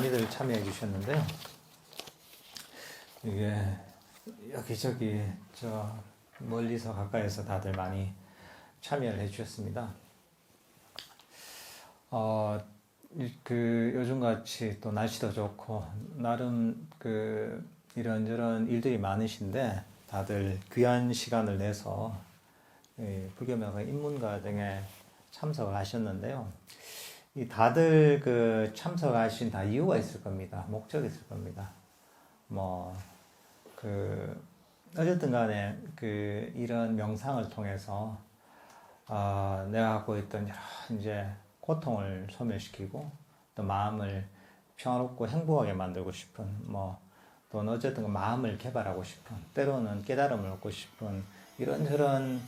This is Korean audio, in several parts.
많이들 참여해 주셨는데요. 이게 여기저기 저 멀리서 가까이서 다들 많이 참여를 해 주셨습니다. 요즘같이 또 날씨도 좋고 나름 이런저런 일들이 많으신데 다들 귀한 시간을 내서 불교명상 입문과정에 참석하셨는데요. 다들 참석하신 다 이유가 있을 겁니다. 목적이 있을 겁니다. 어쨌든 간에 이런 명상을 통해서 내가 갖고 있던 여러 이제 고통을 소멸시키고 또 마음을 평화롭고 행복하게 만들고 싶은 또는 어쨌든 마음을 개발하고 싶은 때로는 깨달음을 얻고 싶은 이런저런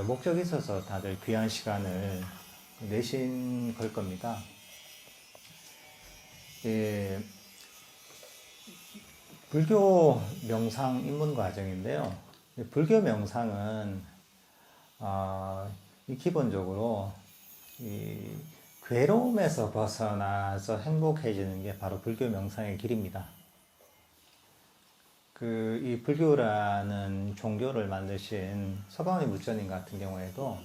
목적이 있어서 다들 귀한 시간을 내신 걸 겁니다. 불교 명상 입문 과정인데요. 불교 명상은 기본적으로 괴로움에서 벗어나서 행복해지는 게 바로 불교 명상의 길입니다. 이 불교라는 종교를 만드신 서가모니 부처님 같은 경우에도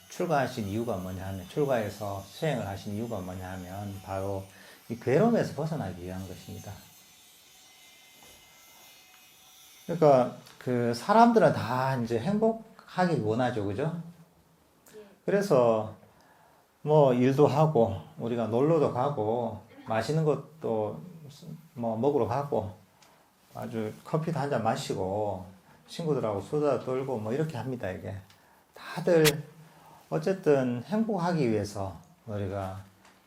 출가하신 이유가 뭐냐 하면, 출가해서 수행을 하신 이유가 뭐냐 하면 바로 이 괴로움에서 벗어나기 위한 것입니다. 그러니까 사람들은 다 이제 행복하기 원하죠, 그죠? 그래서 일도 하고 우리가 놀러도 가고 맛있는 것도 먹으러 가고 아주 커피도 한잔 마시고 친구들하고 수다 떨고 이렇게 합니다. 이게 다들 어쨌든 행복하기 위해서 우리가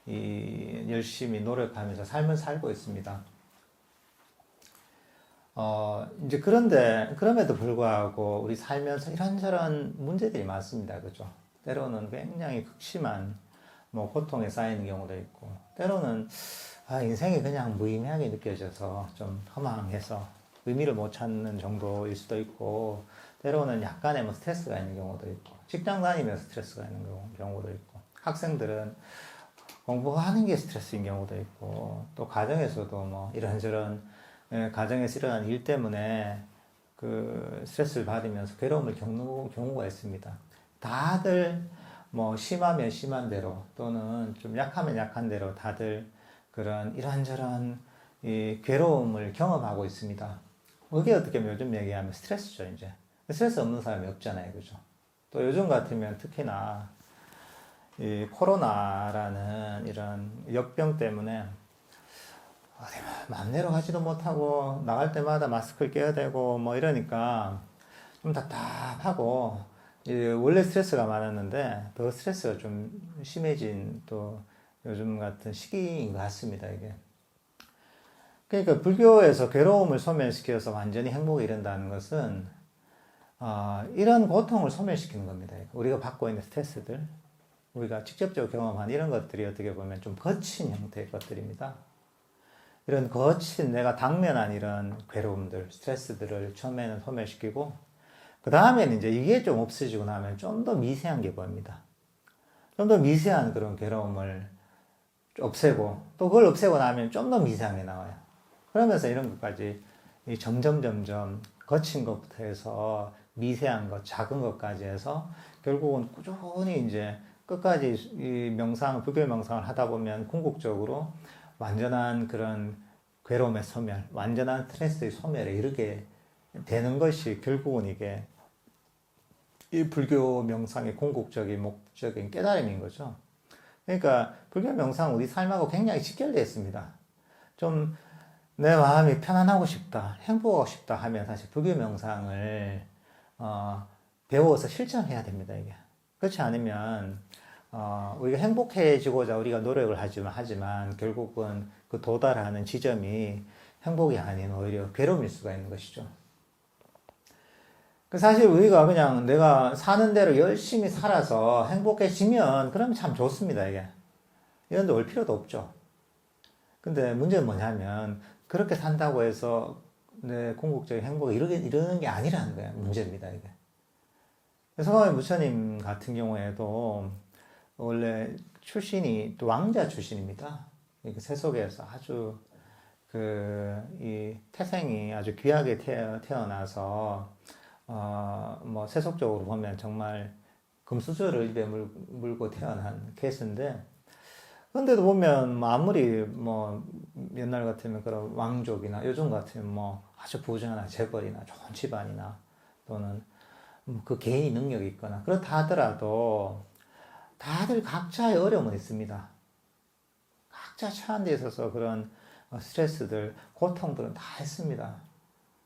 열심히 노력하면서 삶을 살고 있습니다. 이제 그럼에도 불구하고 우리 살면서 이런저런 문제들이 많습니다. 그죠? 때로는 굉장히 극심한 고통에 쌓이는 경우도 있고, 때로는 인생이 그냥 무의미하게 느껴져서 좀 허망해서 의미를 못 찾는 정도일 수도 있고, 때로는 약간의 스트레스가 있는 경우도 있고, 직장 다니면서 스트레스가 있는 경우도 있고, 학생들은 공부하는 게 스트레스인 경우도 있고, 또 가정에서도 이런저런 가정에서 일어난 일 때문에 스트레스를 받으면서 괴로움을 겪는 경우가 있습니다. 다들 심하면 심한 대로 또는 좀 약하면 약한 대로 다들 그런 이런저런 괴로움을 경험하고 있습니다. 그게 어떻게 보면 요즘 얘기하면 스트레스죠, 이제. 스트레스 없는 사람이 없잖아요, 그죠? 또 요즘 같으면 특히나 이 코로나라는 이런 역병 때문에 어디 마음대로 가지도 못하고 나갈 때마다 마스크를 껴야 되고 이러니까 좀 답답하고, 원래 스트레스가 많았는데 더 스트레스가 좀 심해진 또 요즘 같은 시기인 것 같습니다, 이게. 그러니까 불교에서 괴로움을 소멸시켜서 완전히 행복에 이른다는 것은 이런 고통을 소멸시키는 겁니다. 우리가 받고 있는 스트레스들, 우리가 직접적으로 경험한 이런 것들이 어떻게 보면 좀 거친 형태의 것들입니다. 이런 거친 내가 당면한 이런 괴로움들, 스트레스들을 처음에는 소멸시키고, 그 다음에는 이제 이게 좀 없어지고 나면 좀 더 미세한 게 보입니다. 좀 더 미세한 그런 괴로움을 없애고, 또 그걸 없애고 나면 좀 더 미세한 게 나와요. 그러면서 이런 것까지 점점 거친 것부터 해서 미세한 것, 작은 것까지 해서 결국은 꾸준히 이제 끝까지 이 불교 명상을 하다 보면 궁극적으로 완전한 그런 괴로움의 소멸, 완전한 스트레스의 소멸에 이르게 되는 것이 결국은 이게 이 불교 명상의 궁극적인 목적인 깨달음인 거죠. 그러니까 불교 명상 우리 삶하고 굉장히 직결되어 있습니다. 좀 내 마음이 편안하고 싶다, 행복하고 싶다 하면 사실 불교 명상을 배워서 실천해야 됩니다, 이게. 그렇지 않으면 우리가 행복해지고자 우리가 노력을 하지만 결국은 그 도달하는 지점이 행복이 아닌 오히려 괴로움일 수가 있는 것이죠. 사실 우리가 그냥 내가 사는 대로 열심히 살아서 행복해지면 그러면 참 좋습니다, 이게. 이런 데 올 필요도 없죠. 근데 문제는 뭐냐면 그렇게 산다고 해서 내 궁극적인 행복에 이르는 게 아니라는 거예요. 문제입니다, 이게. 서가모니 부처님 같은 경우에도 원래 출신이 또 왕자 출신입니다. 이렇게 세속에서 아주 이 태생이 아주 귀하게 태어나서 뭐 세속적으로 보면 정말 금수저를 입에 물고 태어난 케이스인데, 근데도 보면 뭐 아무리 뭐 옛날 같으면 그런 왕족이나 요즘 같으면 뭐 아주 부자나 재벌이나 좋은 집안이나 또는 그 개인이 능력이 있거나 그렇다 하더라도 다들 각자의 어려움은 있습니다. 각자 처한 데 있어서 그런 스트레스들, 고통들은 다 있습니다.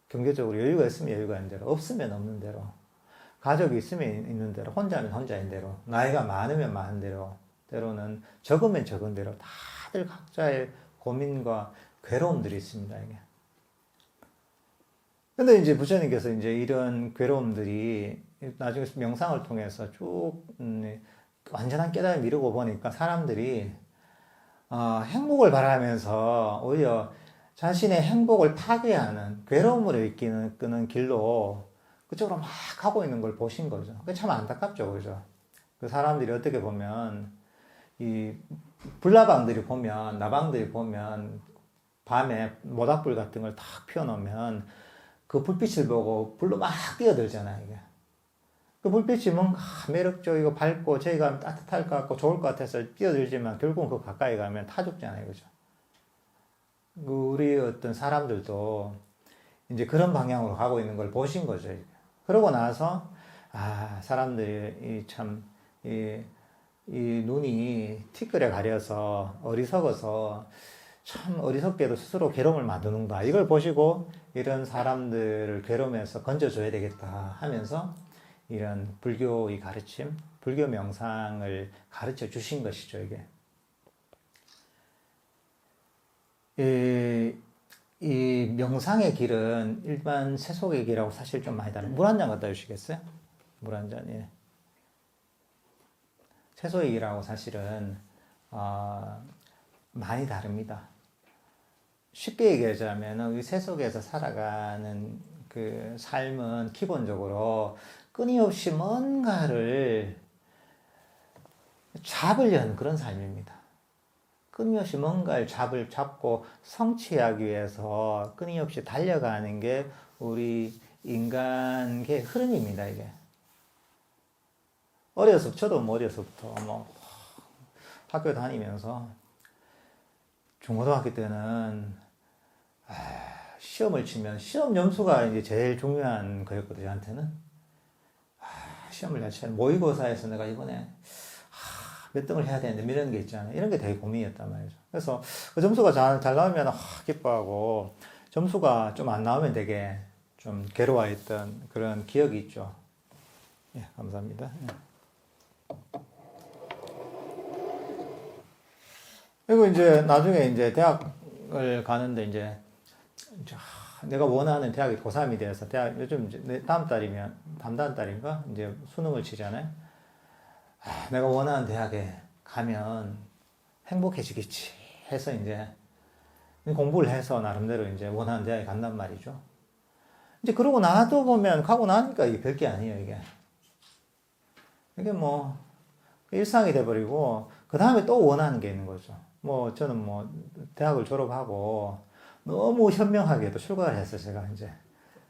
경제적으로 여유가 있으면 여유가 있는 대로, 없으면 없는 대로, 가족이 있으면 있는 대로, 혼자면 혼자인 대로, 나이가 많으면 많은 대로, 때로는 적으면 적은 대로 다들 각자의 고민과 괴로움들이 있습니다, 이게. 근데 이제 부처님께서 이제 이런 괴로움들이 나중에 명상을 통해서 쭉 완전한 깨달음을 이루고 보니까 사람들이 행복을 바라면서 오히려 자신의 행복을 파괴하는 괴로움을 일으키는 끄는 길로 그쪽으로 막 가고 있는 걸 보신 거죠. 그게 참 안타깝죠, 그죠? 그 사람들이 어떻게 보면 이 불나방들이 보면 나방들이 보면 밤에 모닥불 같은 걸 탁 피워놓으면 그 불빛을 보고 불로 막 뛰어들잖아요, 이게. 그 불빛이 뭔가 매력적이고 밝고 저희가 하면 따뜻할 것 같고 좋을 것 같아서 뛰어들지만 결국은 그 가까이 가면 타 죽잖아요, 그죠? 우리 어떤 사람들도 이제 그런 방향으로 가고 있는 걸 보신 거죠. 그러고 나서 사람들이 이 눈이 티끌에 가려서 어리석어서 참 어리석게도 스스로 괴로움을 만드는구나. 이걸 보시고 이런 사람들을 괴로움에서 건져줘야 되겠다 하면서 이런 불교의 가르침, 불교 명상을 가르쳐 주신 것이죠, 이게. 이 명상의 길은 일반 세속의 길하고 사실 좀 많이 다른. 물 한 잔 갖다 주시겠어요? 물 한 잔, 예. 세속의 길하고 사실은 많이 다릅니다. 쉽게 얘기하자면 이 세속에서 살아가는 그 삶은 기본적으로 끊임없이 뭔가를 잡으려는 그런 삶입니다. 끊임없이 뭔가를 잡고 성취하기 위해서 끊임없이 달려가는 게 우리 인간의 흐름입니다, 이게. 저도 뭐 어려서부터 학교 다니면서 중고등학교 때는 시험을 치면 시험 점수가 이제 제일 중요한 거였거든요, 저한테는. 시험을 잘 치면 모의고사에서 내가 이번에 몇 등을 해야 되는데 이런 게 있잖아요. 이런 게 되게 고민이었단 말이죠. 그래서 그 점수가 잘 나오면 기뻐하고 점수가 좀 안 나오면 되게 좀 괴로워했던 그런 기억이 있죠. 예, 감사합니다. 예. 그리고 이제 나중에 이제 대학을 가는데 이제 내가 원하는 대학이 고3이 돼서 요즘 이제 다음 달인가 이제 수능을 치잖아요. 내가 원하는 대학에 가면 행복해지겠지 해서 이제 공부를 해서 나름대로 이제 원하는 대학에 간단 말이죠. 이제 그러고 나도 보면 가고 나니까 이게 별게 아니에요, 이게. 이게 뭐 일상이 돼버리고 그 다음에 또 원하는 게 있는 거죠. 저는 대학을 졸업하고 너무 현명하게도 출가를 했어요, 제가 이제.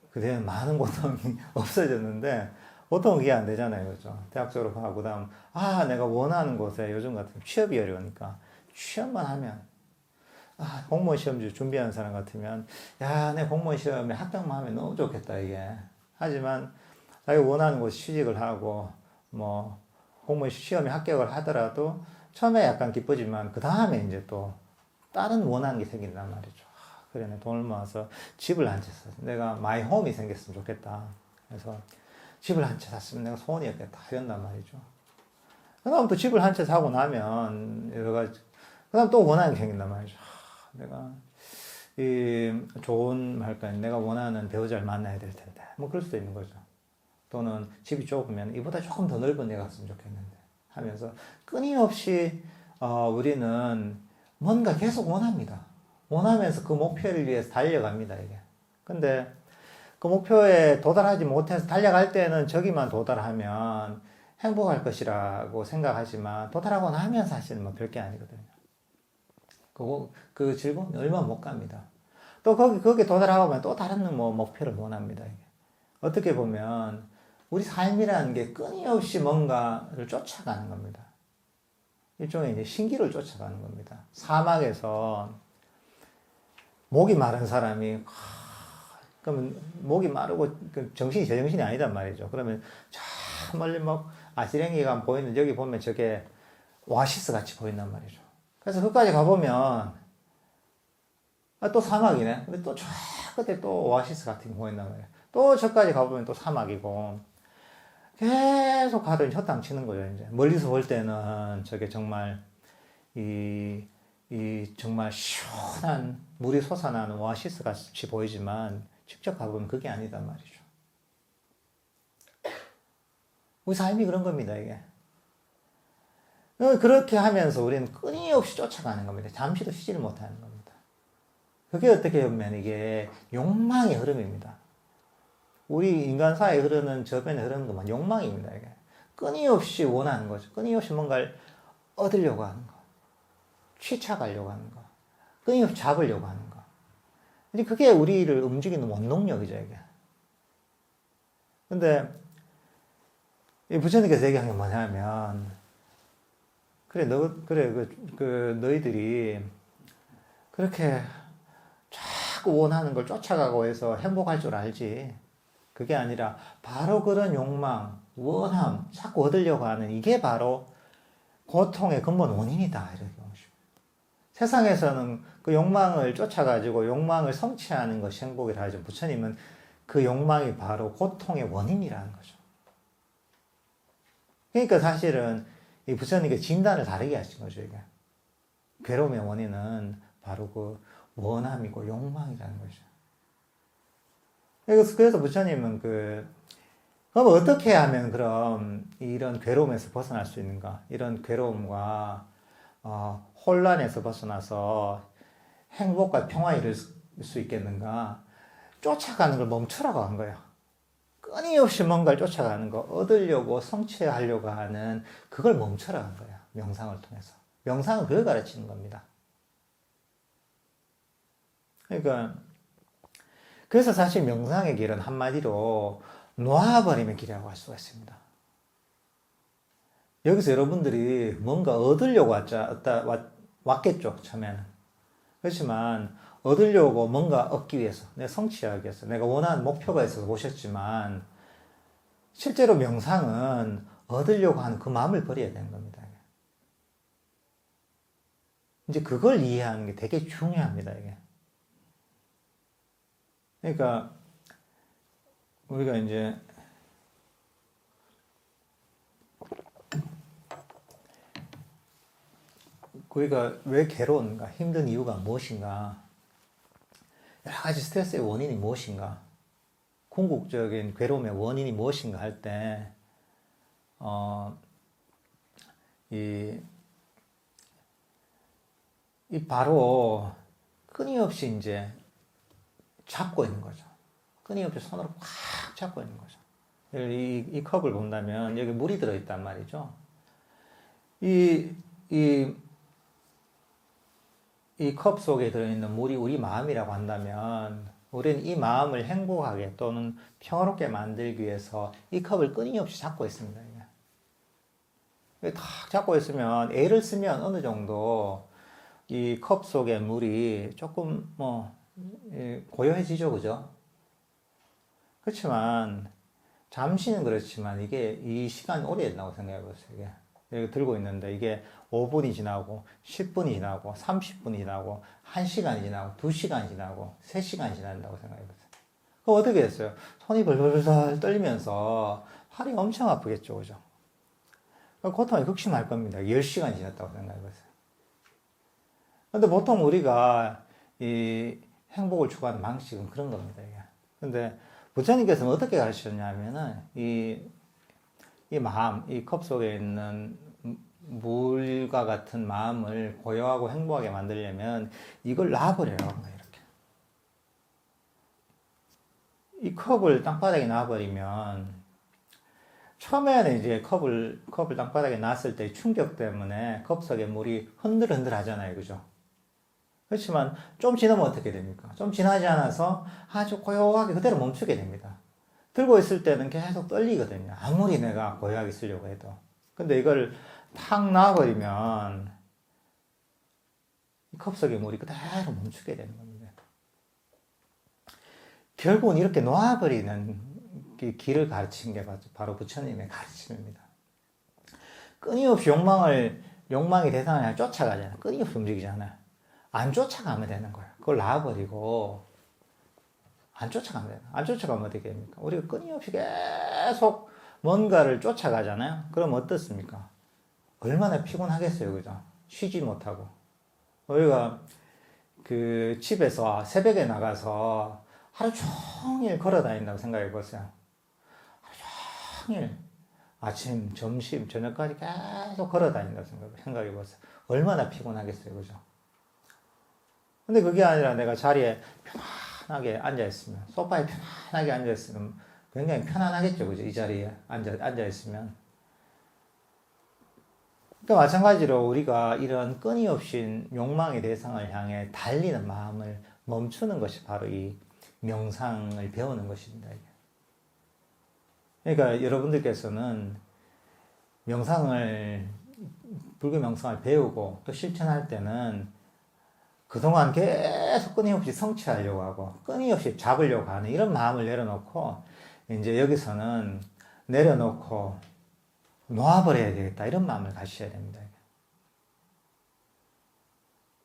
그때는 많은 고통이 없어졌는데, 보통 그게 안 되잖아요, 그죠? 대학 졸업하고, 그 다음, 내가 원하는 곳에 요즘 같은 취업이 어려우니까, 취업만 하면, 공무원 시험 준비하는 사람 같으면, 내 공무원 시험에 합격만 하면 너무 좋겠다, 이게. 하지만, 자기가 원하는 곳에 취직을 하고, 공무원 시험에 합격을 하더라도, 처음에 약간 기쁘지만, 그 다음에 이제 또, 다른 원하는 게 생긴단 말이죠. 그래, 돈을 모아서 집을 한 채 샀어. 내가 마이 홈이 생겼으면 좋겠다. 그래서 집을 한 채 샀으면 내가 소원이었겠다. 이런단 말이죠. 그 다음 또 집을 한 채 사고 나면 여러 가지, 그 다음 또 원하는 게 생긴단 말이죠. 내가 내가 원하는 배우자를 만나야 될 텐데. 그럴 수도 있는 거죠. 또는 집이 좁으면 이보다 조금 더 넓은 데 갔으면 좋겠는데. 하면서 끊임없이 우리는 뭔가 계속 원합니다. 원하면서 그 목표를 위해서 달려갑니다, 이게. 근데 그 목표에 도달하지 못해서 달려갈 때는 저기만 도달하면 행복할 것이라고 생각하지만 도달하고 나면 사실은 별게 아니거든요. 그 즐거움이 얼마 못 갑니다. 또 거기 도달하고 보면 또 다른 뭐 목표를 원합니다. 이게. 어떻게 보면 우리 삶이라는 게 끊임없이 뭔가를 쫓아가는 겁니다. 일종의 이제 신기를 쫓아가는 겁니다. 사막에서 목이 마른 사람이 그러면 목이 마르고 정신이 제정신이 아니단 말이죠. 그러면 저 멀리 막 아지랭이가 보이는 여기 보면 저게 오아시스 같이 보인단 말이죠. 그래서 끝까지 가보면 또 사막이네. 근데 또 저 끝에 또 오아시스 같은 게 보인단 말이에요. 또 저까지 가보면 또 사막이고 계속 가도 헛땅 치는 거죠. 이제 멀리서 볼 때는 저게 정말 이 정말 시원한 물이 솟아나는 오아시스 같이 보이지만 직접 가보면 그게 아니단 말이죠. 우리 삶이 그런 겁니다, 이게. 그렇게 하면서 우리는 끊임없이 쫓아가는 겁니다. 잠시도 쉬지를 못하는 겁니다. 그게 어떻게 보면 이게 욕망의 흐름입니다. 우리 인간 사회에 흐르는 저변에 흐르는 것만 욕망입니다, 이게. 끊임없이 원하는 거죠. 끊임없이 뭔가를 얻으려고 하는 거. 취착하려고 하는 거. 끊임없이 잡으려고 하는 거. 이제 그게 우리를 움직이는 원동력이죠, 이게. 근데, 이 부처님께서 얘기한 게 뭐냐면, 너희들이 그렇게 자꾸 원하는 걸 쫓아가고 해서 행복할 줄 알지. 그게 아니라, 바로 그런 욕망, 원함, 자꾸 얻으려고 하는 이게 바로 고통의 근본 원인이다. 이렇게 보십니다. 세상에서는 그 욕망을 쫓아가지고 욕망을 성취하는 것이 행복이라 하죠. 부처님은 그 욕망이 바로 고통의 원인이라는 거죠. 그러니까 사실은 이 부처님께 진단을 다르게 하신 거죠, 이게. 괴로움의 원인은 바로 그 원함이고 욕망이라는 거죠. 그래서 부처님은 그럼 어떻게 하면 그럼 이런 괴로움에서 벗어날 수 있는가? 이런 괴로움과 혼란에서 벗어나서 행복과 평화에 이를 수 있겠는가? 쫓아가는 걸 멈추라고 한 거예요. 끊임없이 뭔가를 쫓아가는 거, 얻으려고 성취하려고 하는 그걸 멈춰라 한 거예요. 명상을 통해서. 명상은 그걸 가르치는 겁니다. 그러니까 그래서 사실 명상의 길은 한마디로 놓아버림의 길이라고 할 수가 있습니다. 여기서 여러분들이 뭔가 얻으려고 왔겠죠, 처음에는. 그렇지만 얻으려고 뭔가 얻기 위해서, 내가 성취하기 위해서, 내가 원하는 목표가 있어서 오셨지만 실제로 명상은 얻으려고 하는 그 마음을 버려야 되는 겁니다. 이제 그걸 이해하는 게 되게 중요합니다, 이게. 그러니까 우리가 이제 우리가 왜 괴로운가, 힘든 이유가 무엇인가, 여러 가지 스트레스의 원인이 무엇인가, 궁극적인 괴로움의 원인이 무엇인가 할 때, 바로 끊임없이 이제 잡고 있는 거죠. 끊임없이 손으로 꽉 잡고 있는 거죠. 이 컵을 본다면 여기 물이 들어있단 말이죠. 이 컵 속에 들어있는 물이 우리 마음이라고 한다면 우리는 이 마음을 행복하게 또는 평화롭게 만들기 위해서 이 컵을 끊임없이 잡고 있습니다. 탁 잡고 있으면 애를 쓰면 어느 정도 이 컵 속의 물이 조금 고요해지죠, 그죠? 그렇지만 잠시는 그렇지만 이게 이 시간이 오래 된다고 생각해 보세요. 이게 여기 들고 있는데 이게 5분이 지나고 10분이 지나고 30분이 지나고 1시간이 지나고 2시간이 지나고 3시간이 지난다고 생각해 보세요. 그럼 어떻게 됐어요? 손이 벌벌벌 떨리면서 팔이 엄청 아프겠죠, 그죠? 고통이 극심할 겁니다. 10시간이 지났다고 생각해 보세요. 근데 보통 우리가 이 행복을 추구하는 방식은 그런 겁니다, 이게. 근데 부처님께서는 어떻게 가르치셨냐면은 이 마음, 이 컵 속에 있는 물과 같은 마음을 고요하고 행복하게 만들려면 이걸 놔버려요, 이렇게. 이 컵을 땅바닥에 놔버리면 처음에는 이제 컵을 땅바닥에 놨을 때 충격 때문에 컵 속에 물이 흔들흔들 하잖아요, 그죠? 그렇지만 좀 지나면 어떻게 됩니까? 좀 지나지 않아서 아주 고요하게 그대로 멈추게 됩니다. 들고 있을 때는 계속 떨리거든요. 아무리 내가 고요하게 쓰려고 해도. 근데 이걸 탁 놔버리면 이 컵 속의 물이 그대로 멈추게 되는 겁니다. 결국은 이렇게 놓아버리는 길을 가르친 게 바로 부처님의 가르침입니다. 끊임없이 욕망의 대상을 그냥 쫓아가잖아요. 끊임없이 움직이잖아요. 안 쫓아가면 되는 거예요. 그걸 놔버리고, 안 쫓아가면 돼요. 안 쫓아가면 어떻게 됩니까? 우리가 끊임없이 계속 뭔가를 쫓아가잖아요. 그럼 어떻습니까? 얼마나 피곤하겠어요. 그죠? 쉬지 못하고. 우리가 그 집에서 새벽에 나가서 하루 종일 걸어 다닌다고 생각해 보세요. 하루 종일 아침, 점심, 저녁까지 계속 걸어 다닌다고 생각해 보세요. 얼마나 피곤하겠어요. 그죠? 근데 그게 아니라 내가 자리에 편안하게 앉아있으면, 소파에 편안하게 앉아있으면 굉장히 편안하겠죠. 그죠? 이 자리에 앉아있으면. 그러니까 마찬가지로 우리가 이런 끊임없이 욕망의 대상을 향해 달리는 마음을 멈추는 것이 바로 이 명상을 배우는 것입니다. 그러니까 여러분들께서는 불교 명상을 배우고 또 실천할 때는 그동안 계속 끊임없이 성취하려고 하고 끊임없이 잡으려고 하는 이런 마음을 내려놓고 이제 여기서는 내려놓고 놓아버려야 되겠다 이런 마음을 가지셔야 됩니다.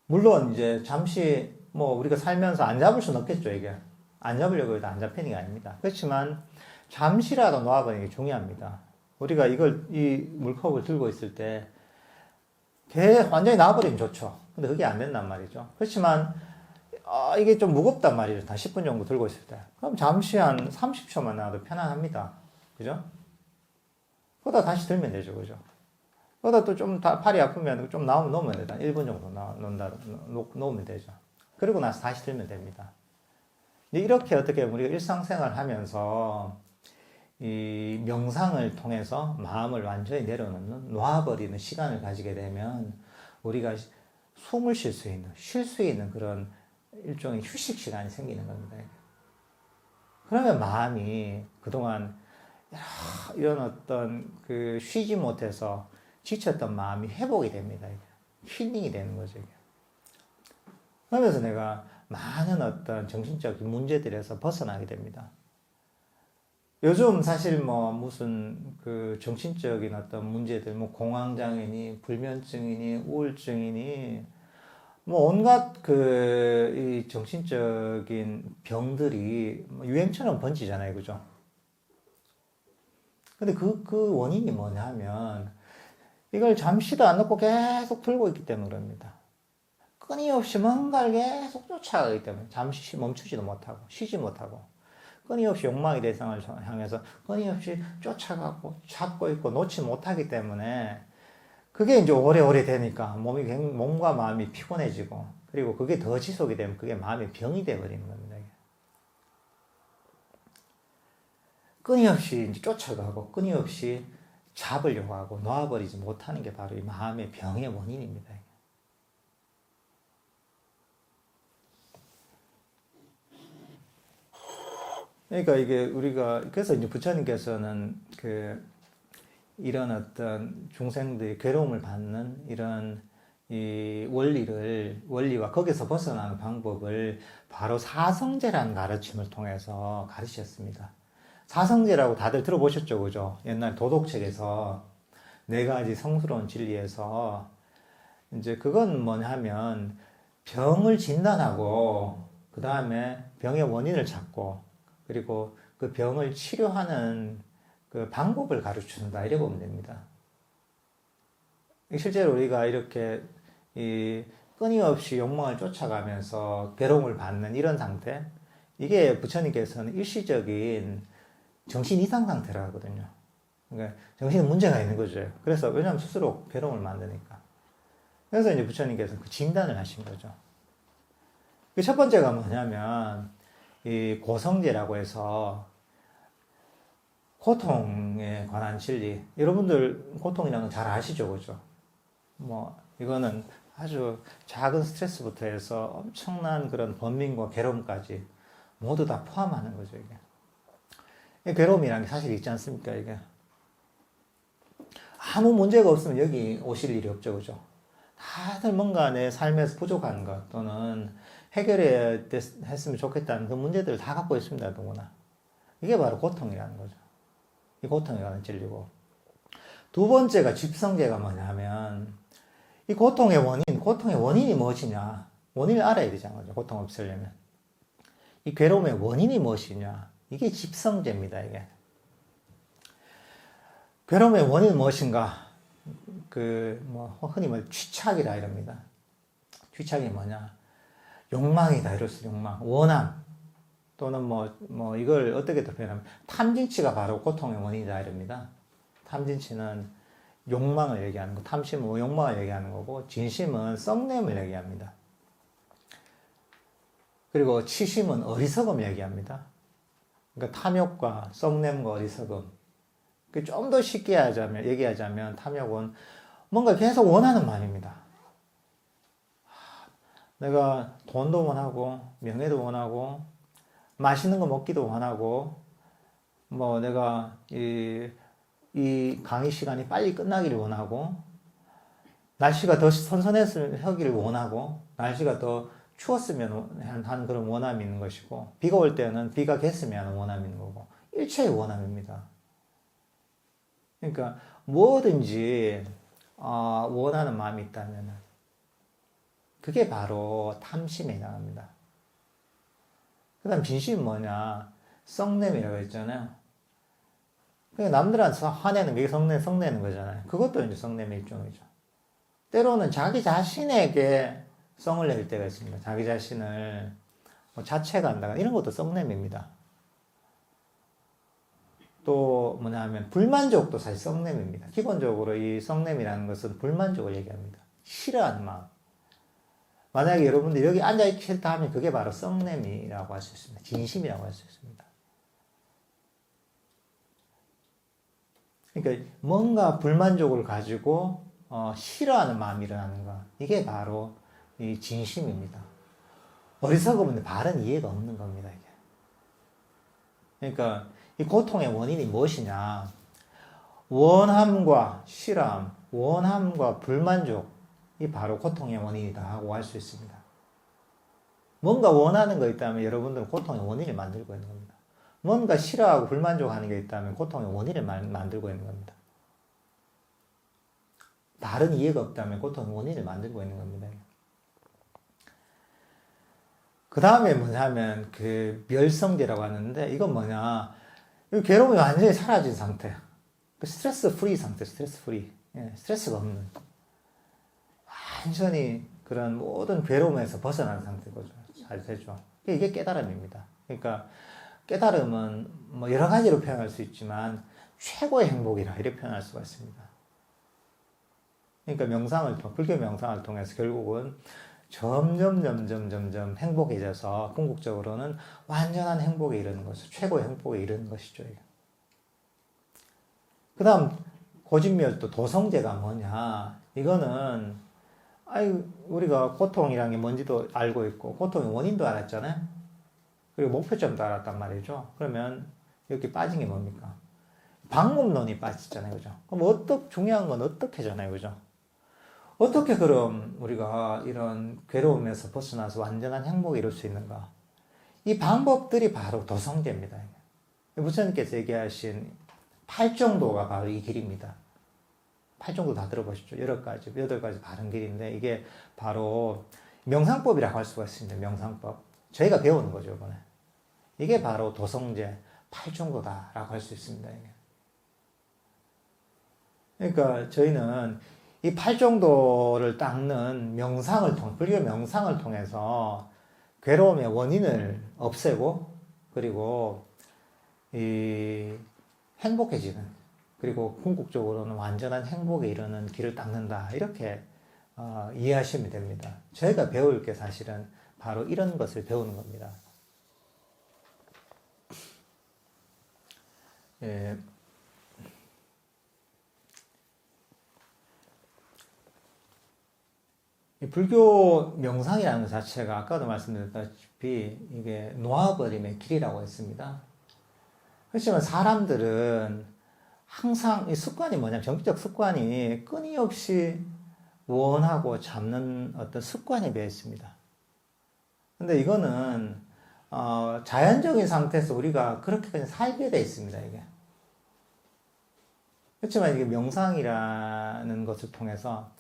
물론 이제 잠시 뭐 우리가 살면서 안 잡을 수는 없겠죠. 이게 안 잡으려고 해도 안 잡히는 게 아닙니다. 그렇지만 잠시라도 놓아버리는 게 중요합니다. 우리가 이 물컵을 들고 있을 때 완전히 놔버리면 좋죠. 근데 그게 안 된단 말이죠. 그렇지만 이게 좀 무겁단 말이죠. 한 10분 정도 들고 있을 때. 그럼 잠시 한 30초만 놔도 편안합니다. 그죠? 그러다 다시 들면 되죠. 그죠? 그러다 또 좀 팔이 아프면 좀 놓으면 되다. 1분 정도 놓으면 되죠. 그리고 나서 다시 들면 됩니다. 이렇게 어떻게 보면 우리가 일상생활 하면서 이 명상을 통해서 마음을 완전히 내려놓는, 놓아버리는 시간을 가지게 되면 우리가 숨을 쉴 수 있는 그런 일종의 휴식 시간이 생기는 겁니다. 그러면 마음이 그동안 이런 어떤 그 쉬지 못해서 지쳤던 마음이 회복이 됩니다. 힐링이 되는 거죠. 그러면서 내가 많은 어떤 정신적인 문제들에서 벗어나게 됩니다. 요즘 사실 뭐 무슨 그 정신적인 어떤 문제들, 뭐 공황장애니, 불면증이니, 우울증이니, 뭐 온갖 이 정신적인 병들이 유행처럼 번지잖아요. 그죠? 근데 그 원인이 뭐냐면 이걸 잠시도 안 놓고 계속 들고 있기 때문에 그럽니다. 끊임없이 뭔가를 계속 쫓아가기 때문에 잠시 멈추지도 못하고 쉬지 못하고 끊임없이 욕망의 대상을 향해서 끊임없이 쫓아가고 잡고 있고 놓지 못하기 때문에 그게 이제 오래오래 되니까 몸과 마음이 피곤해지고 그리고 그게 더 지속이 되면 그게 마음의 병이 되어버리는 겁니다. 끊임없이 이제 쫓아가고 끊임없이 잡으려고 하고 놓아버리지 못하는 게 바로 이 마음의 병의 원인입니다. 그러니까 이게 우리가 그래서 이제 부처님께서는 이런 어떤 중생들이 괴로움을 받는 이런 이 원리와 거기서 벗어나는 방법을 바로 사성제라는 가르침을 통해서 가르치셨습니다. 사성제라고 다들 들어보셨죠, 그죠? 옛날 도덕책에서 4가지 성스러운 진리에서 이제 그건 뭐냐면 병을 진단하고 그 다음에 병의 원인을 찾고 그리고 그 병을 치료하는 그 방법을 가르쳐준다. 이래 보면 됩니다. 실제로 우리가 이렇게 끊임없이 욕망을 쫓아가면서 괴로움을 받는 이런 상태, 이게 부처님께서는 일시적인 정신 이상 상태라 하거든요. 그러니까 정신에 문제가 있는 거죠. 그래서 왜냐하면 스스로 괴로움을 만드니까. 그래서 이제 부처님께서 그 진단을 하신 거죠. 그 첫 번째가 뭐냐면 이 고성제라고 해서 고통에 관한 진리. 여러분들 고통이라는 건 잘 아시죠, 그죠? 뭐 이거는 아주 작은 스트레스부터 해서 엄청난 그런 번민과 괴로움까지 모두 다 포함하는 거죠, 이게. 이 괴로움이라는 게 사실 있지 않습니까, 이게. 아무 문제가 없으면 여기 오실 일이 없죠, 그죠? 다들 뭔가 내 삶에서 부족한 것 또는 했으면 좋겠다는 그 문제들을 다 갖고 있습니다, 누구나. 이게 바로 고통이라는 거죠. 이 고통이라는 진리고. 두 번째가 집성제가 뭐냐면, 이 고통의 원인이 무엇이냐? 원인을 알아야 되잖아요. 고통 없애려면. 이 괴로움의 원인이 무엇이냐? 이게 집성제입니다, 이게. 괴로움의 원인은 무엇인가? 흔히 취착이라 이럽니다. 취착이 뭐냐? 욕망이다, 이럴 수 욕망. 원함. 또는 이걸 어떻게 더 표현하면, 탐진치가 바로 고통의 원인이다, 이럽니다. 탐진치는 욕망을 얘기하는 거, 탐심은 욕망을 얘기하는 거고, 진심은 썩냄을 얘기합니다. 그리고 치심은 어리석음을 얘기합니다. 그러니까 탐욕과 썩냄과 어리석음. 좀 더 쉽게 얘기하자면 탐욕은 뭔가 계속 원하는 마음입니다. 내가 돈도 원하고, 명예도 원하고, 맛있는 거 먹기도 원하고, 내가 이 강의 시간이 빨리 끝나기를 원하고, 날씨가 더 선선했으면 원하고, 날씨가 더 추웠으면 하는 그런 원함이 있는 것이고, 비가 올 때는 비가 겠으면 하는 원함이 있는 거고, 일체의 원함입니다. 그러니까 뭐든지 원하는 마음이 있다면 그게 바로 탐심에 해당합니다. 그 다음 진심이 뭐냐? 썩냄이라고 했잖아요. 그러니까 남들한테 화내는 게 성내는 거잖아요. 그것도 이제 썩냄의 일종이죠. 때로는 자기 자신에게 성을 낼 때가 있습니다. 자기 자신을 자책한다. 이런 것도 썩냄입니다. 또 뭐냐면 불만족도 사실 썩냄입니다. 기본적으로 이 썩냄이라는 것은 불만족을 얘기합니다. 싫어하는 마음. 만약에 여러분들 여기 앉아있기 싫다 하면 그게 바로 썩냄이라고 할 수 있습니다. 진심이라고 할 수 있습니다. 그러니까 뭔가 불만족을 가지고 싫어하는 마음이 일어나는 것. 이게 바로 이 진심입니다. 어리석으면 바른 이해가 없는 겁니다. 이게. 그러니까 이 고통의 원인이 무엇이냐? 원함과 싫어함, 원함과 불만족, 이 바로 고통의 원인이다 하고 할 수 있습니다. 뭔가 원하는 거 있다면 여러분들은 고통의 원인을 만들고 있는 겁니다. 뭔가 싫어하고 불만족하는 게 있다면 고통의 원인을 만들고 있는 겁니다. 다른 이해가 없다면 고통의 원인을 만들고 있는 겁니다. 그 다음에 뭐냐면 멸성제라고 하는데 이건 뭐냐? 이 괴로움이 완전히 사라진 상태. 스트레스 프리 상태, 스트레스 프리. 스트레스가 없는. 완전히 그런 모든 괴로움에서 벗어난 상태거죠. 잘 되죠. 이게 깨달음입니다. 그러니까 깨달음은 여러 가지로 표현할 수 있지만 최고의 행복이라 이렇게 표현할 수가 있습니다. 그러니까 불교 명상을 통해서 결국은 점점 행복해져서 궁극적으로는 완전한 행복에 이르는 것이죠. 최고의 행복에 이르는 것이죠. 그 다음 고진멸도 도성제가 뭐냐? 이거는 우리가 고통이란 게 뭔지도 알고 있고 고통의 원인도 알았잖아요. 그리고 목표점도 알았단 말이죠. 그러면 여기 빠진 게 뭡니까? 방법론이 빠졌잖아요. 그죠? 그럼 중요한 건 어떻게잖아요. 그죠? 어떻게 그럼 우리가 이런 괴로움에서 벗어나서 완전한 행복을 이룰 수 있는가? 이 방법들이 바로 도성제입니다. 부처님께서 얘기하신 8정도가 바로 이 길입니다. 8정도 다 들어보시죠. 8가지 바른 길인데 이게 바로 명상법이라고 할 수가 있습니다. 명상법. 저희가 배우는 거죠, 이번에. 이게 바로 도성제 8정도다라고 할 수 있습니다. 이게. 그러니까 저희는 이 8정도를 닦는 불교 명상을 통해서 괴로움의 원인을 없애고, 그리고 행복해지는, 그리고 궁극적으로는 완전한 행복에 이르는 길을 닦는다. 이렇게 이해하시면 됩니다. 저희가 배울 게 사실은 바로 이런 것을 배우는 겁니다. 예. 이 불교 명상이라는 것 자체가 아까도 말씀드렸다시피 이게 놓아버림의 길이라고 했습니다. 그렇지만 사람들은 항상 이 습관이 뭐냐면 정기적 습관이 끊임없이 원하고 잡는 어떤 습관이 되어 있습니다. 근데 이거는 자연적인 상태에서 우리가 그렇게 그냥 살게 되어 있습니다. 이게. 그렇지만 이게 명상이라는 것을 통해서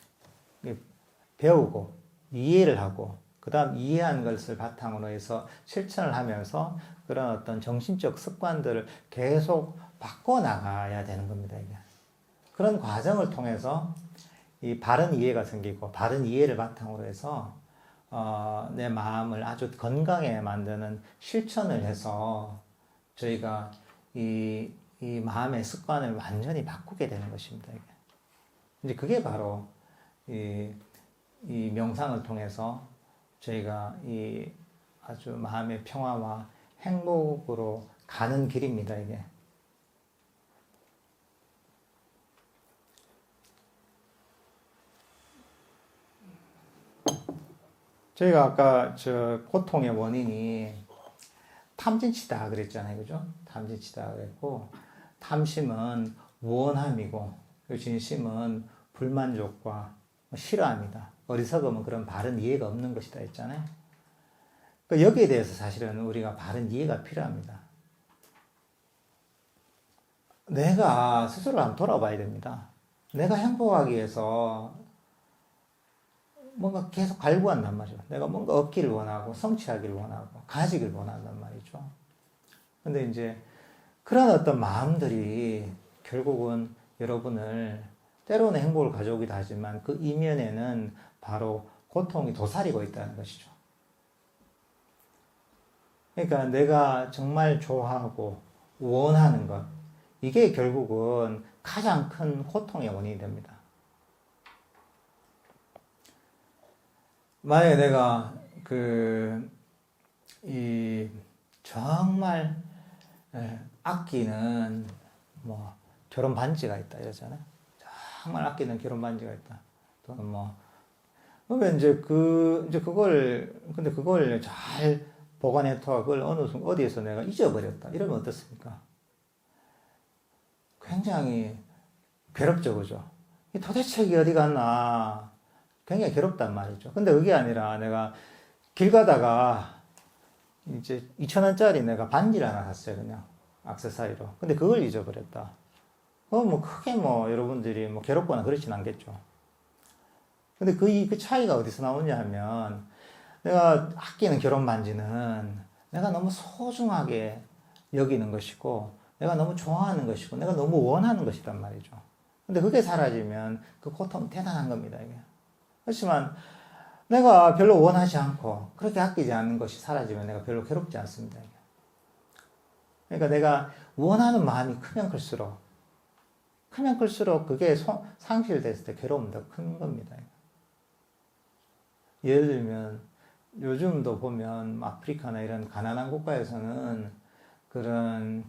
배우고 이해를 하고 그 다음 이해한 것을 바탕으로 해서 실천을 하면서 그런 어떤 정신적 습관들을 계속 바꿔나가야 되는 겁니다. 이게. 그런 과정을 통해서 이 바른 이해가 생기고 바른 이해를 바탕으로 해서 내 마음을 아주 건강하게 만드는 실천을 해서 저희가 이 마음의 습관을 완전히 바꾸게 되는 것입니다. 이게. 이제 그게 바로 이 명상을 통해서 저희가 이 아주 마음의 평화와 행복으로 가는 길입니다. 이게. 저희가 아까 저 고통의 원인이 탐진치다 그랬잖아요. 그죠? 탐진치다 그랬고, 탐심은 원함이고, 진심은 불만족과 싫어합니다. 어리석음은 그런 바른 이해가 없는 것이다 했잖아요. 여기에 대해서 사실은 우리가 바른 이해가 필요합니다. 내가 스스로 한번 돌아봐야 됩니다. 내가 행복하기 위해서 뭔가 계속 갈구한단 말이죠. 내가 뭔가 얻기를 원하고, 성취하기를 원하고, 가지기를 원한단 말이죠. 근데 이제 그런 어떤 마음들이 결국은 여러분을 때로는 행복을 가져오기도 하지만 그 이면에는 바로 고통이 도사리고 있다는 것이죠. 그러니까 내가 정말 좋아하고 원하는 것, 이게 결국은 가장 큰 고통의 원인이 됩니다. 만약에 내가 정말 아끼는 뭐 결혼 반지가 있다 이러잖아요. 정말 아끼는 결혼 반지가 있다. 또는 뭐 그러면 이제 그걸 잘 보관해둬 그걸 어디에서 내가 잊어버렸다 이러면 어떻습니까? 굉장히 괴롭죠, 그죠? 도대체 이게 어디 갔나? 굉장히 괴롭단 말이죠. 근데 그게 아니라 내가 길 가다가 이제 2,000원짜리 내가 반지를 하나 샀어요, 그냥. 액세서리로. 근데 그걸 잊어버렸다. 뭐 크게 뭐 여러분들이 뭐 괴롭거나 그렇진 않겠죠. 근데 그 차이가 어디서 나오냐 하면 내가 아끼는 결혼 반지는 내가 너무 소중하게 여기는 것이고 내가 너무 좋아하는 것이고 내가 너무 원하는 것이란 말이죠. 근데 그게 사라지면 그 고통 대단한 겁니다, 이게. 그렇지만 내가 별로 원하지 않고 그렇게 아끼지 않는 것이 사라지면 내가 별로 괴롭지 않습니다. 그러니까 내가 원하는 마음이 크면 클수록 그게 상실됐을 때 괴로움이 더 큰 겁니다. 예를 들면 요즘도 보면 아프리카나 이런 가난한 국가에서는 그런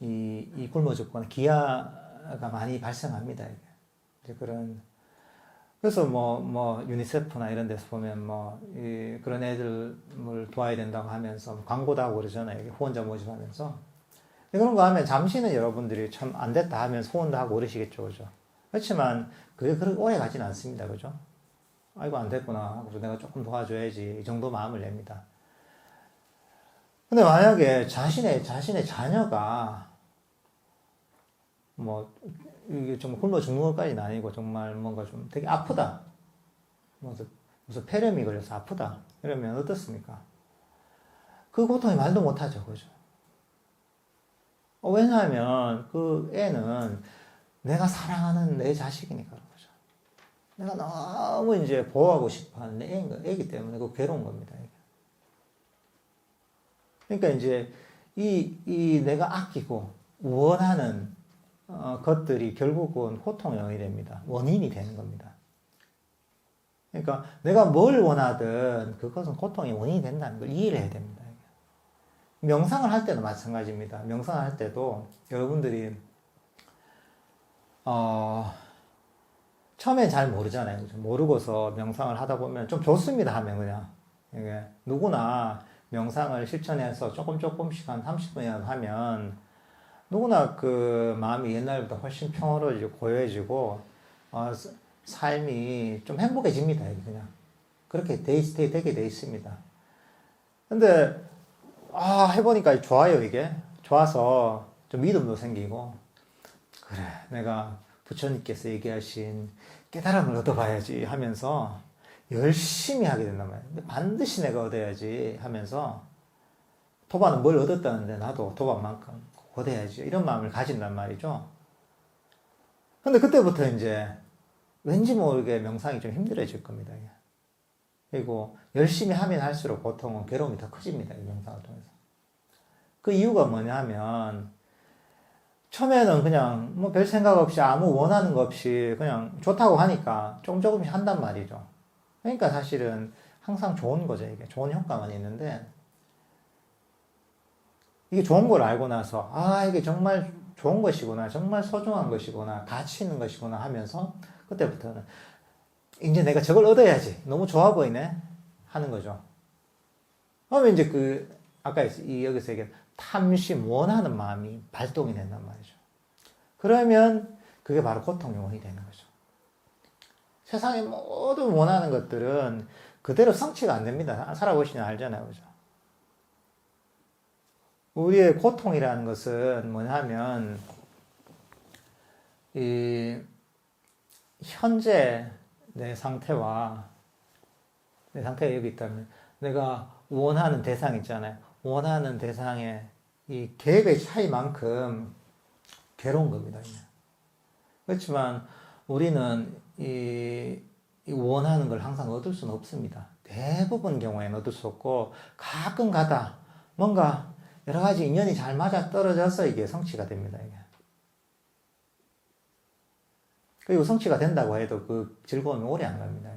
이 굶어 죽거나 기아가 많이 발생합니다. 이제 그래서 뭐 유니세프나 이런 데서 보면 그런 애들을 도와야 된다고 하면서 광고도 하고 그러잖아요. 후원자 모집하면서. 그런 거 하면 잠시는 여러분들이 참 안 됐다 하면서 후원도 하고 그러시겠죠. 그죠? 그렇지만 그게 그렇게 오래 가진 않습니다. 그죠? 아이고, 안 됐구나. 그래서 내가 조금 도와줘야지. 이 정도 마음을 냅니다. 근데 만약에 자신의 자녀가 이게 좀 굶어 죽는 것까지는 아니고 정말 뭔가 좀 되게 아프다. 무슨 폐렴이 걸려서 아프다. 이러면 어떻습니까? 그 고통이 말도 못하죠. 그죠? 왜냐하면 그 애는 내가 사랑하는 내 자식이니까 그런 거죠. 내가 너무 이제 보호하고 싶어 하는 내 애기 때문에 그 괴로운 겁니다. 이게. 그러니까 이제 이 내가 아끼고 원하는 것들이 결국은 고통의 원인이 됩니다. 원인이 되는 겁니다. 그러니까 내가 뭘 원하든 그것은 고통의 원인이 된다는 걸 이해를 해야 됩니다. 명상을 할 때도 마찬가지입니다. 명상을 할 때도 여러분들이 처음엔 잘 모르잖아요. 그죠? 모르고서 명상을 하다 보면 좀 좋습니다. 하면 그냥. 이게 누구나 명상을 실천해서 조금씩 한 30분이라도 하면 누구나 그 마음이 옛날보다 훨씬 평화로워지고 고요해지고 어, 삶이 좀 행복해집니다. 그냥. 그렇게 되게 돼 있습니다. 근데 해보니까 좋아요, 이게. 좋아서 좀 믿음도 생기고, 그래, 내가 부처님께서 얘기하신 깨달음을 얻어봐야지 하면서 열심히 하게 된단 말이에요. 근데 반드시 내가 얻어야지 하면서 도반은 뭘 얻었다는데 나도 도반만큼 얻어야지. 이런 마음을 가진단 말이죠. 근데 그때부터 이제 왠지 모르게 명상이 좀 힘들어질 겁니다. 그리고 열심히 하면 할수록 고통은 괴로움이 더 커집니다. 이 명상을 통해서. 그 이유가 뭐냐면 처음에는 그냥 뭐 별 생각 없이 아무 원하는 거 없이 그냥 좋다고 하니까 조금씩 한단 말이죠. 그러니까 사실은 항상 좋은 거죠. 이게 좋은 효과만 있는데 이게 좋은 걸 알고 나서 이게 정말 좋은 것이구나, 정말 소중한 것이구나, 가치 있는 것이구나 하면서 그때부터는 이제 내가 저걸 얻어야지, 너무 좋아 보이네 하는 거죠. 그러면 이제 아까 여기서 얘기한 탐심, 원하는 마음이 발동이 된단 말이죠. 그러면 그게 바로 고통의 원인이 되는 거죠. 세상의 모든 원하는 것들은 그대로 성취가 안 됩니다. 살아보시면 알잖아요. 그죠? 우리의 고통이라는 것은 뭐냐면, 현재 내 상태가 여기 있다면, 내가 원하는 대상 있잖아요. 원하는 대상의 이 계획의 차이만큼 괴로운 겁니다. 그렇지만 우리는 이 원하는 걸 항상 얻을 수는 없습니다. 대부분 경우에는 얻을 수 없고 가끔 가다 뭔가 여러 가지 인연이 잘 맞아 떨어져서 이게 성취가 됩니다. 이게. 그리고 성취가 된다고 해도 그 즐거움이 오래 안 갑니다.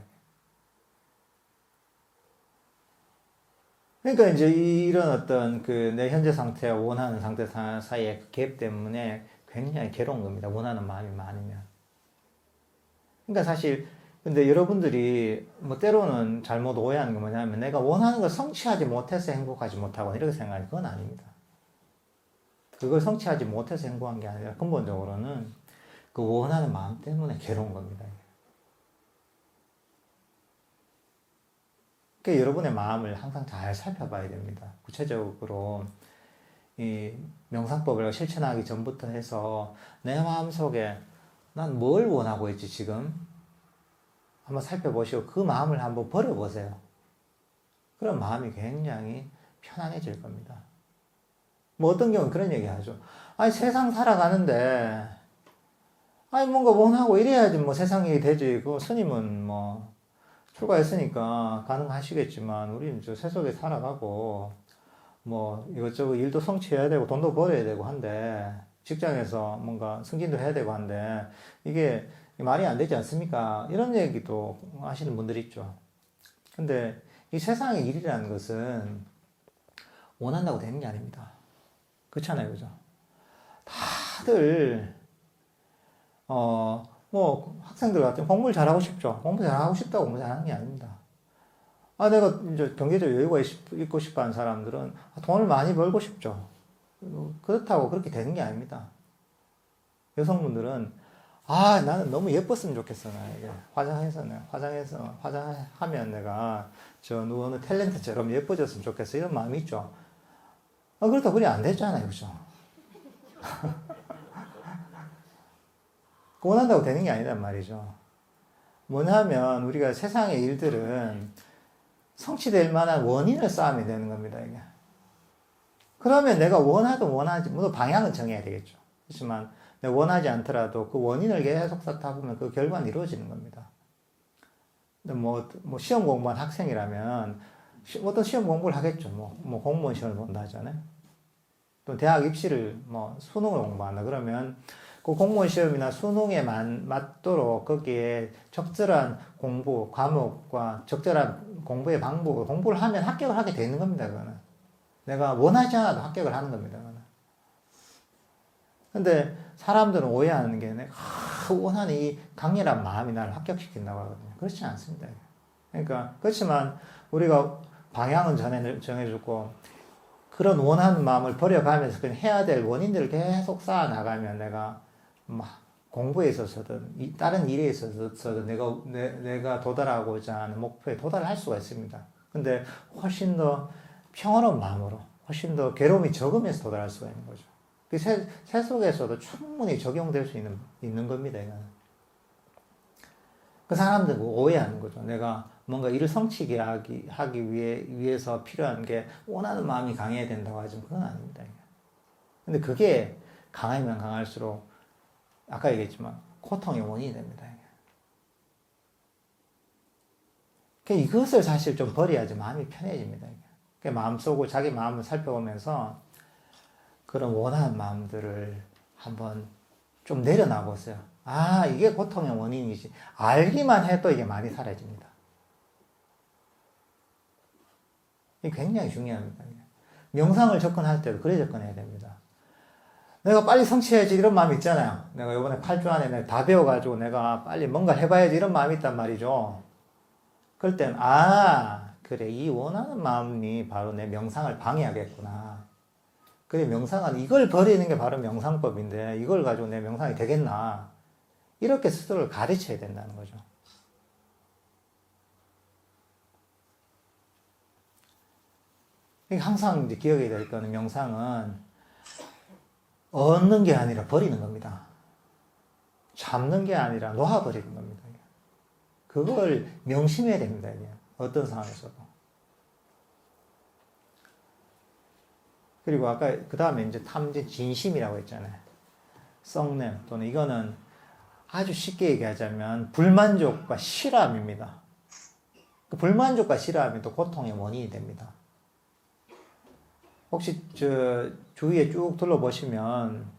그러니까 이제 이런 어떤 내 현재 상태와 원하는 상태 사이의 그 갭 때문에 굉장히 괴로운 겁니다. 원하는 마음이 많으면. 그러니까 사실 근데 여러분들이 뭐 때로는 잘못 오해하는 게 뭐냐면 내가 원하는 걸 성취하지 못해서 행복하지 못하고 이렇게 생각하는 그건 아닙니다. 그걸 성취하지 못해서 행복한 게 아니라 근본적으로는 그 원하는 마음 때문에 괴로운 겁니다. 그러니까 여러분의 마음을 항상 잘 살펴봐야 됩니다. 구체적으로 이 명상법을 실천하기 전부터 해서 내 마음속에 난 뭘 원하고 있지 지금? 한번 살펴보시고 그 마음을 한번 버려보세요. 그럼 마음이 굉장히 편안해질 겁니다. 뭐 어떤 경우는 그런 얘기 하죠. 아니 세상 살아가는데 뭔가 원하고 이래야지 뭐 세상이 되지. 그 스님은 뭐 출가했으니까 가능하시겠지만 우리는 저 세속에 살아가고 뭐 이것저것 일도 성취해야 되고 돈도 벌어야 되고 한데 직장에서 뭔가 승진도 해야 되고 한데 이게 말이 안 되지 않습니까? 이런 얘기도 하시는 분들이 있죠. 근데 이 세상의 일이라는 것은 원한다고 되는 게 아닙니다. 그렇잖아요, 그죠? 다들 뭐 학생들 같은 공부를 잘하고 싶죠. 공부 잘하고 싶다고 공부 잘하는 게 아닙니다. 내가 이제 경제적 여유가 있고 싶어 하는 사람들은 돈을 많이 벌고 싶죠. 그렇다고 그렇게 되는 게 아닙니다. 여성분들은 나는 너무 예뻤으면 좋겠어. 나 이게 화장하면 내가 저 어느 탤런트처럼 예뻐졌으면 좋겠어. 이런 마음이 있죠. 그렇다고 그게 안 되잖아요. 그죠? 원한다고 되는 게 아니란 말이죠. 뭐냐면 우리가 세상의 일들은 성취될 만한 원인을 쌓으면 되는 겁니다. 이게. 그러면 내가 원하든 원하지, 물론 방향은 정해야 되겠죠. 그렇지만 내가 원하지 않더라도 그 원인을 계속 쌓다 보면 그 결과는 이루어지는 겁니다. 뭐 시험 공부한 학생이라면 어떤 시험 공부를 하겠죠. 뭐 공무원 시험을 본다 하잖아요. 또 대학 입시를 수능을 공부한다 그러면 그 공무원 시험이나 수능에 맞도록 거기에 적절한 공부, 과목과 적절한 공부의 방법을 공부를 하면 합격을 하게 되는 겁니다. 그거는. 내가 원하지 않아도 합격을 하는 겁니다. 그거는. 근데 사람들은 오해하는 게 내가 원하는 이 강렬한 마음이 나를 합격시킨다고 하거든요. 그렇지 않습니다. 그러니까 그렇지만 우리가 방향은 정해주고 그런 원하는 마음을 버려가면서 그냥 해야 될 원인들을 계속 쌓아 나가면 내가 막 공부에 있어서든 다른 일에 있어서든 내가 도달하고자 하는 목표에 도달할 수가 있습니다. 근데 훨씬 더 평화로운 마음으로 훨씬 더 괴로움이 적으면서 도달할 수가 있는 거죠. 그 새 속에서도 충분히 적용될 수 있는 겁니다. 이거는. 그 사람들 오해하는 거죠. 내가 뭔가 일을 성취하게 하기 위해서 필요한 게 원하는 마음이 강해야 된다고 하지만 그건 아닙니다. 근데 그게 강하면 강할수록 아까 얘기했지만 고통의 원인이 됩니다. 이것을 사실 좀 버려야지 마음이 편해집니다. 마음속으로 자기 마음을 살펴보면서 그런 원하는 마음들을 한번 좀 내려놔보세요. 아, 이게 고통의 원인이지. 알기만 해도 이게 많이 사라집니다. 이게 굉장히 중요합니다. 명상을 접근할 때도 그래 접근해야 됩니다. 내가 빨리 성취해야지 이런 마음이 있잖아요. 내가 이번에 8주 안에 내가 다 배워가지고 내가 빨리 뭔가 해봐야지 이런 마음이 있단 말이죠. 그럴 땐, 그래, 이 원하는 마음이 바로 내 명상을 방해하겠구나. 그래, 명상은 이걸 버리는 게 바로 명상법인데 이걸 가지고 내 명상이 되겠나. 이렇게 스스로를 가르쳐야 된다는 거죠. 항상 이제 기억해야 될 거는 명상은 얻는 게 아니라 버리는 겁니다. 잡는 게 아니라 놓아버리는 겁니다. 그걸 명심해야 됩니다. 어떤 상황에서도. 그리고 아까 그 다음에 이제 탐진 진심이라고 했잖아요. 썩냄 또는 이거는 아주 쉽게 얘기하자면 불만족과 싫어함입니다. 그 불만족과 싫어함이 또 고통의 원인이 됩니다. 혹시 주위에 쭉 둘러보시면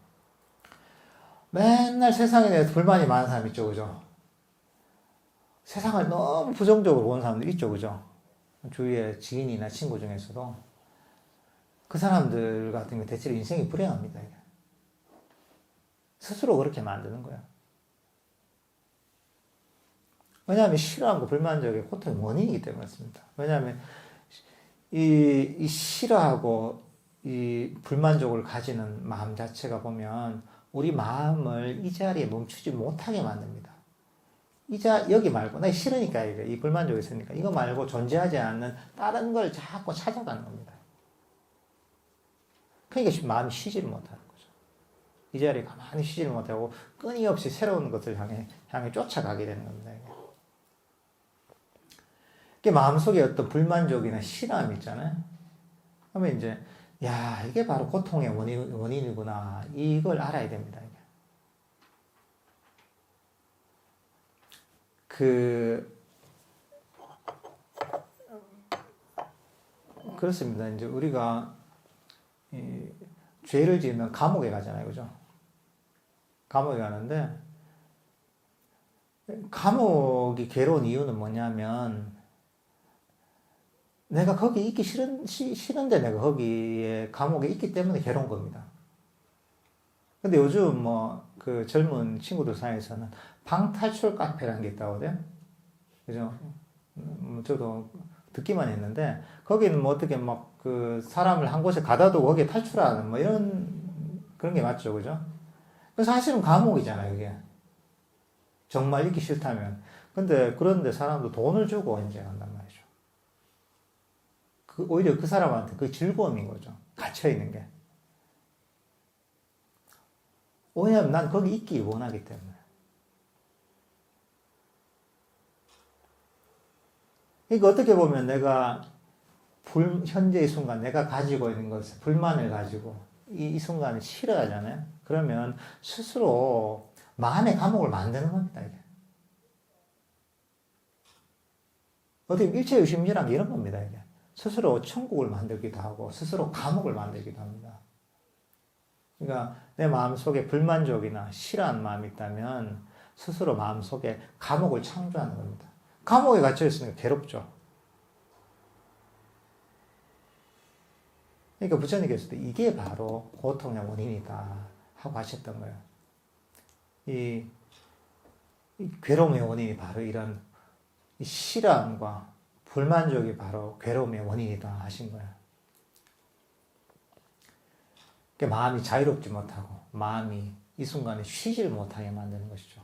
맨날 세상에 대해서 불만이 많은 사람 있죠, 그죠? 세상을 너무 부정적으로 보는 사람들 있죠, 그죠? 주위에 지인이나 친구 중에서도 그 사람들 같은 경우 대체로 인생이 불행합니다. 스스로 그렇게 만드는 거야. 왜냐하면 싫어하고 불만족의 고통의 원인이기 때문에 그렇습니다. 왜냐하면 이 싫어하고 이 불만족을 가지는 마음 자체가 보면 우리 마음을 이 자리에 멈추지 못하게 만듭니다. 여기 말고, 나 싫으니까 이 불만족이 있으니까 이거 말고 존재하지 않는 다른 걸 자꾸 찾아가는 겁니다. 그러니까 마음이 쉬지를 못하는 거죠. 이 자리에 가만히 쉬지를 못하고 끊임없이 새로운 것을 향해 쫓아가게 되는 겁니다. 이게 마음속에 어떤 불만족이나 싫어함이 있잖아요. 그러면 이제, 이게 바로 고통의 원인이구나. 이걸 알아야 됩니다. 그렇습니다. 이제 우리가 죄를 지으면 감옥에 가잖아요. 그죠? 감옥에 가는데, 감옥이 괴로운 이유는 뭐냐면, 내가 거기 있기 싫은데 내가 거기에 감옥에 있기 때문에 괴로운 겁니다. 근데 요즘 그 젊은 친구들 사이에서는 방탈출 카페라는 게 있다고 그래요. 그죠? 저도 듣기만 했는데, 거기는 어떻게 그 사람을 한 곳에 가다 두고 거기에 탈출하는 이런, 그런 게 맞죠. 그죠? 사실은 감옥이잖아요, 이게. 정말 있기 싫다면. 그런데 사람도 돈을 주고 이제 간단 말이죠. 오히려 그 사람한테 그 즐거움인 거죠. 갇혀있는 게. 왜냐면 난 거기 있기 원하기 때문에. 그러니까 어떻게 보면 내가 현재의 순간 내가 가지고 있는 것을 불만을 가지고 이 순간을 싫어하잖아요. 그러면 스스로 마음의 감옥을 만드는 겁니다. 이게. 어떻게 일체유심이란 게 이런 겁니다. 이게. 스스로 천국을 만들기도 하고 스스로 감옥을 만들기도 합니다. 그러니까 내 마음속에 불만족이나 싫어하는 마음이 있다면 스스로 마음속에 감옥을 창조하는 겁니다. 감옥에 갇혀 있으니까 괴롭죠. 그러니까 부처님께서도 이게 바로 고통의 원인이다 하고 하셨던 거예요. 이 괴로움의 원인이 바로 이런 이 실함과 불만족이 바로 괴로움의 원인이다 하신 거예요. 그러니까 마음이 자유롭지 못하고 마음이 이 순간에 쉬질 못하게 만드는 것이죠.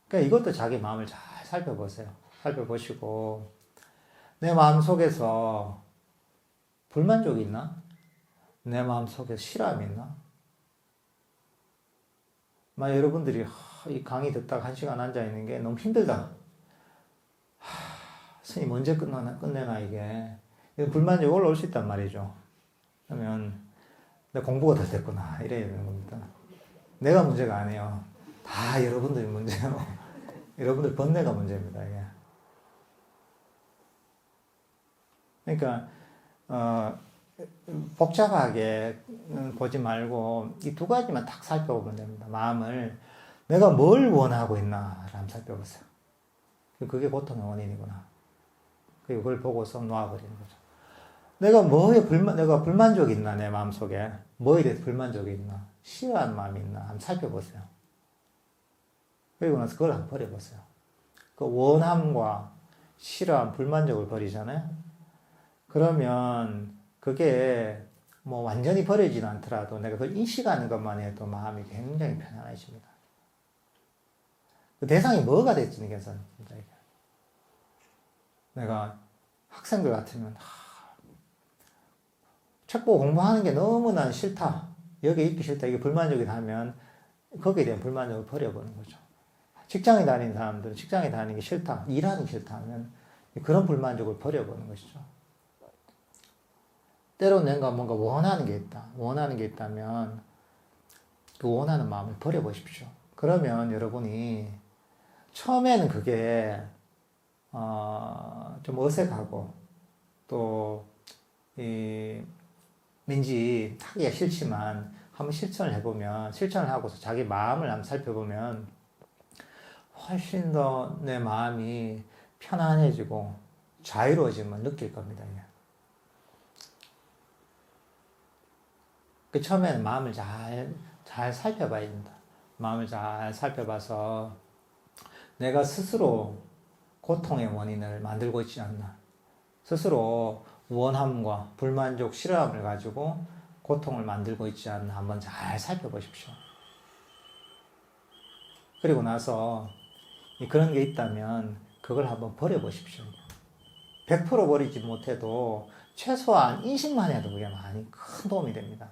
그러니까 이것도 자기 마음을 잘 살펴보세요. 살펴보시고 내 마음 속에서 불만족이 있나? 내 마음 속에 실함이 있나? 만약 여러분들이 이 강의 듣다가 1시간 앉아있는 게 너무 힘들다. 스님 언제 끝내나 이게. 불만족이 올라올 수 있단 말이죠. 그러면 내 공부가 더 됐구나 이래야 되는 겁니다. 내가 문제가 아니에요. 다 여러분들이 문제예요. 여러분들 번뇌가 문제입니다. 이게. 그러니까 복잡하게 보지 말고 이 두 가지만 딱 살펴보면 됩니다. 마음을 내가 뭘 원하고 있나 한번 살펴보세요. 그게 고통의 원인이구나. 그리고 그걸 보고서 놓아버리는 거죠. 내가 불만족이 있나 내 마음속에 뭐에 대해서 불만족이 있나 싫어하는 마음이 있나 한번 살펴보세요. 그리고 나서 그걸 한번 버려보세요. 그 원함과 싫어함, 불만족을 버리잖아요. 그러면 그게 뭐 완전히 버리지는 않더라도 내가 그걸 인식하는 것만 해도 마음이 굉장히 편안해집니다. 그 대상이 뭐가 될지는 괜찮습니다. 내가 학생들 같으면 책 보고 공부하는 게 너무 난 싫다. 여기 있기 싫다. 이게 불만족이다 하면 거기에 대한 불만족을 버려보는 거죠. 직장에 다니는 사람들은 직장에 다니는 게 싫다. 일하는 게 싫다 하면 그런 불만족을 버려보는 것이죠. 때로는 내가 뭔가 원하는 게 있다. 원하는 게 있다면 그 원하는 마음을 버려보십시오. 그러면 여러분이 처음에는 그게 좀 어색하고 또 왠지 하기가 싫지만 한번 실천을 해보면 실천을 하고서 자기 마음을 한번 살펴보면 훨씬 더 내 마음이 편안해지고 자유로워짐을 느낄 겁니다. 그 처음에는 마음을 잘 살펴봐야 됩니다. 마음을 잘 살펴봐서 내가 스스로 고통의 원인을 만들고 있지 않나. 스스로 원함과 불만족, 싫어함을 가지고 고통을 만들고 있지 않나 한번 잘 살펴보십시오. 그리고 나서 그런 게 있다면 그걸 한번 버려보십시오. 100% 버리지 못해도 최소한 인식만 해도 그게 많이 큰 도움이 됩니다.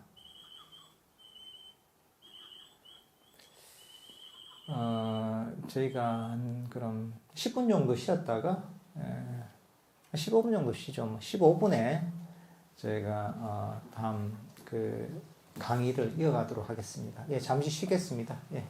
저희가 그럼 10분 정도 쉬었다가 15분 정도 쉬죠. 15분에 저희가 다음 그 강의를 이어가도록 하겠습니다. 예, 잠시 쉬겠습니다. 예.